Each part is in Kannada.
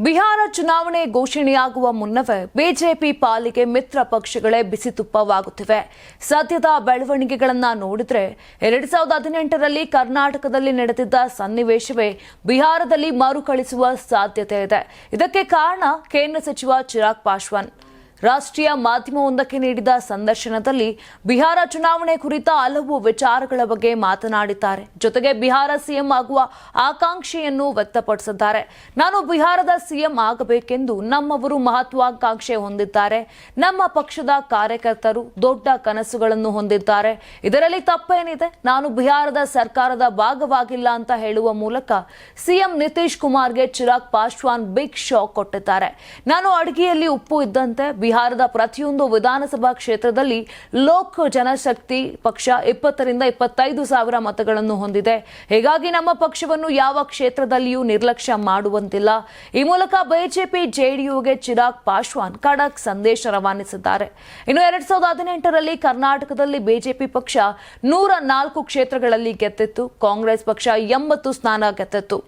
ಬಿಹಾರ ಚುನಾವಣೆ ಘೋಷಣೆಯಾಗುವ ಮುನ್ನವೇ ಬಿಜೆಪಿ ಪಾಲಿಗೆ ಮಿತ್ರ ಪಕ್ಷಗಳೇ ಬಿಸಿ ತುಪ್ಪವಾಗುತ್ತಿವೆ. ಸದ್ಯದ ಬೆಳವಣಿಗೆಗಳನ್ನು ನೋಡಿದ್ರೆ 2018ರಲ್ಲಿ ಕರ್ನಾಟಕದಲ್ಲಿ ನಡೆದಿದ್ದ ಸನ್ನಿವೇಶವೇ ಬಿಹಾರದಲ್ಲಿ ಮರುಕಳಿಸುವ ಸಾಧ್ಯತೆ ಇದೆ. ಇದಕ್ಕೆ ಕಾರಣ ಕೇಂದ್ರ ಸಚಿವ ಚಿರಾಗ್ ಪಾಸ್ವಾನ್ ರಾಷ್ಟ್ರೀಯ ಮಾಧ್ಯಮವೊಂದಕ್ಕೆ ನೀಡಿದ ಸಂದರ್ಶನದಲ್ಲಿ ಬಿಹಾರ ಚುನಾವಣೆ ಕುರಿತ ಹಲವು ವಿಚಾರಗಳ ಬಗ್ಗೆ ಮಾತನಾಡಿದ್ದಾರೆ. ಜೊತೆಗೆ ಬಿಹಾರ ಸಿಎಂ ಆಗುವ ಆಕಾಂಕ್ಷೆಯನ್ನು ವ್ಯಕ್ತಪಡಿಸಿದ್ದಾರೆ. ನಾನು ಬಿಹಾರದ ಸಿಎಂ ಆಗಬೇಕೆಂದು ನಮ್ಮವರು ಮಹತ್ವಾಕಾಂಕ್ಷೆ ಹೊಂದಿದ್ದಾರೆ. ನಮ್ಮ ಪಕ್ಷದ ಕಾರ್ಯಕರ್ತರು ದೊಡ್ಡ ಕನಸುಗಳನ್ನು ಹೊಂದಿದ್ದಾರೆ. ಇದರಲ್ಲಿ ತಪ್ಪೇನಿದೆ? ನಾನು ಬಿಹಾರದ ಸರ್ಕಾರದ ಭಾಗವಾಗಿಲ್ಲ ಅಂತ ಹೇಳುವ ಮೂಲಕ ಸಿಎಂ ನಿತೀಶ್ ಕುಮಾರ್ಗೆ ಚಿರಾಗ್ ಪಾಸ್ವಾನ್ ಬಿಗ್ ಶಾಕ್ ಕೊಟ್ಟಿದ್ದಾರೆ. ನಾನು ಅಡಿಗೆಯಲ್ಲಿ ಉಪ್ಪು ಇದ್ದಂತೆ ಬಿಹಾರದ ಪ್ರತಿಯೊಂದು ವಿಧಾನಸಭಾ ಕ್ಷೇತ್ರದಲ್ಲಿ ಲೋಕ್ ಜನಶಕ್ತಿ ಪಕ್ಷ 20ರಿಂದ 25 ಸಾವಿರ ಮತಗಳನ್ನು ಹೊಂದಿದೆ. ಹೀಗಾಗಿ ನಮ್ಮ ಪಕ್ಷವನ್ನು ಯಾವ ಕ್ಷೇತ್ರದಲ್ಲಿಯೂ ನಿರ್ಲಕ್ಷ್ಯ ಮಾಡುವಂತಿಲ್ಲ. ಈ ಮೂಲಕ ಬಿಜೆಪಿ ಜೆಡಿಯುಗೆ ಚಿರಾಗ್ ಪಾಸ್ವಾನ್ ಖಡಕ್ ಸಂದೇಶ ರವಾನಿಸಿದ್ದಾರೆ. ಇನ್ನು 2018ರಲ್ಲಿ ಕರ್ನಾಟಕದಲ್ಲಿ ಬಿಜೆಪಿ ಪಕ್ಷ 104 ಕ್ಷೇತ್ರಗಳಲ್ಲಿ ಗೆದ್ದಿತ್ತು. ಕಾಂಗ್ರೆಸ್ ಪಕ್ಷ 80 ಸ್ಥಾನ ಗೆದ್ದಿತ್ತು.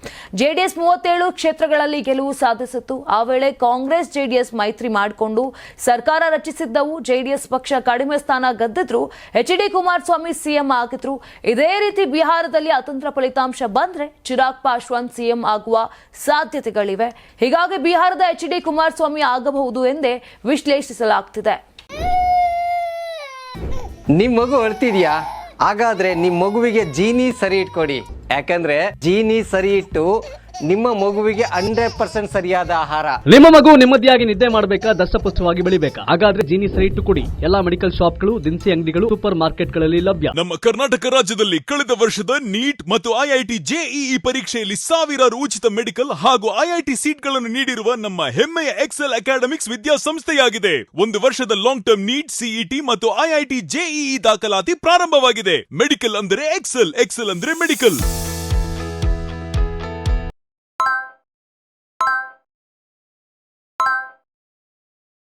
ಜೆಡಿಎಸ್ 37 ಕ್ಷೇತ್ರಗಳಲ್ಲಿ ಗೆಲುವು ಸಾಧಿಸಿತ್ತು. ಆ ವೇಳೆ ಕಾಂಗ್ರೆಸ್ ಜೆಡಿಎಸ್ ಮೈತ್ರಿ ಮಾಡಿಕೊಂಡು ಸರ್ಕಾರ ರಚಿಸಿದ್ದವು. ಜೆಡಿಎಸ್ ಪಕ್ಷ ಕಡಿಮೆ ಸ್ಥಾನ ಗೆದ್ದಿದ್ರು. ಎಚ್.ಡಿ. ಕುಮಾರಸ್ವಾಮಿ ಸಿಎಂ ಆಗಿದ್ರು. ಇದೇ ರೀತಿ ಬಿಹಾರದಲ್ಲಿ ಅತಂತ್ರ ಫಲಿತಾಂಶ ಬಂದ್ರೆ ಚಿರಾಗ್ ಪಾಸ್ವಾನ್ ಸಿಎಂ ಆಗುವ ಸಾಧ್ಯತೆಗಳಿವೆ. ಹೀಗಾಗಿ ಬಿಹಾರದ ಎಚ್.ಡಿ. ಕುಮಾರಸ್ವಾಮಿ ಆಗಬಹುದು ಎಂದೇ ವಿಶ್ಲೇಷಿಸಲಾಗ್ತಿದೆ. ನಿಮ್ ಮಗು ಅಳ್ತಿದ್ಯಾ? ಹಾಗಾದ್ರೆ ನಿಮ್ ಮಗುವಿಗೆ ಜೀನಿ ಸರಿ ಇಟ್ಕೊಡಿ. ಯಾಕಂದ್ರೆ ಜೀನಿ ಸರಿ ಇಟ್ಟು ನಿಮ್ಮ ಮಗುವಿಗೆ 100% ಸರಿಯಾದ ಆಹಾರ. ನಿಮ್ಮ ಮಗು ನೆಮ್ಮದಿಯಾಗಿ ನಿದ್ದೆ ಮಾಡಬೇಕಾ, ದಷ್ಟಪುಷ್ಟವಾಗಿ ಬೆಳಿಬೇಕಾ? ಹಾಗಾದ್ರೆ ಜೀನಿ ಸರಿ ಇಟ್ಟು ಕೊಡಿ. ಎಲ್ಲಾ ಮೆಡಿಕಲ್ ಶಾಪ್ಗಳು, ದಿನಸಿ ಅಂಗಡಿಗಳು, ಸೂಪರ್ ಮಾರ್ಕೆಟ್ಗಳಲ್ಲಿ ಲಭ್ಯ. ನಮ್ಮ ಕರ್ನಾಟಕ ರಾಜ್ಯದಲ್ಲಿ ಕಳೆದ ವರ್ಷದ ನೀಟ್ ಮತ್ತು ಐಐಟಿ ಜೆಇಇ ಪರೀಕ್ಷೆಯಲ್ಲಿ ಸಾವಿರಾರು ಉಚಿತ ಮೆಡಿಕಲ್ ಹಾಗೂ ಐಐಟಿ ಸೀಟ್ಗಳನ್ನು ನೀಡಿರುವ ನಮ್ಮ ಹೆಮ್ಮೆಯ ಎಕ್ಸೆಲ್ ಅಕಾಡೆಮಿಕ್ಸ್ ವಿದ್ಯಾಸಂಸ್ಥೆಯಾಗಿದೆ. 1 ವರ್ಷದ ಲಾಂಗ್ ಟರ್ಮ್ ನೀಟ್, ಸಿಇಟಿ ಮತ್ತು ಐಐಟಿ ಜೆಇಇ ದಾಖಲಾತಿ ಪ್ರಾರಂಭವಾಗಿದೆ. ಮೆಡಿಕಲ್ ಅಂದರೆ ಎಕ್ಸೆಲ್, ಎಕ್ಸೆಲ್ ಅಂದ್ರೆ ಮೆಡಿಕಲ್.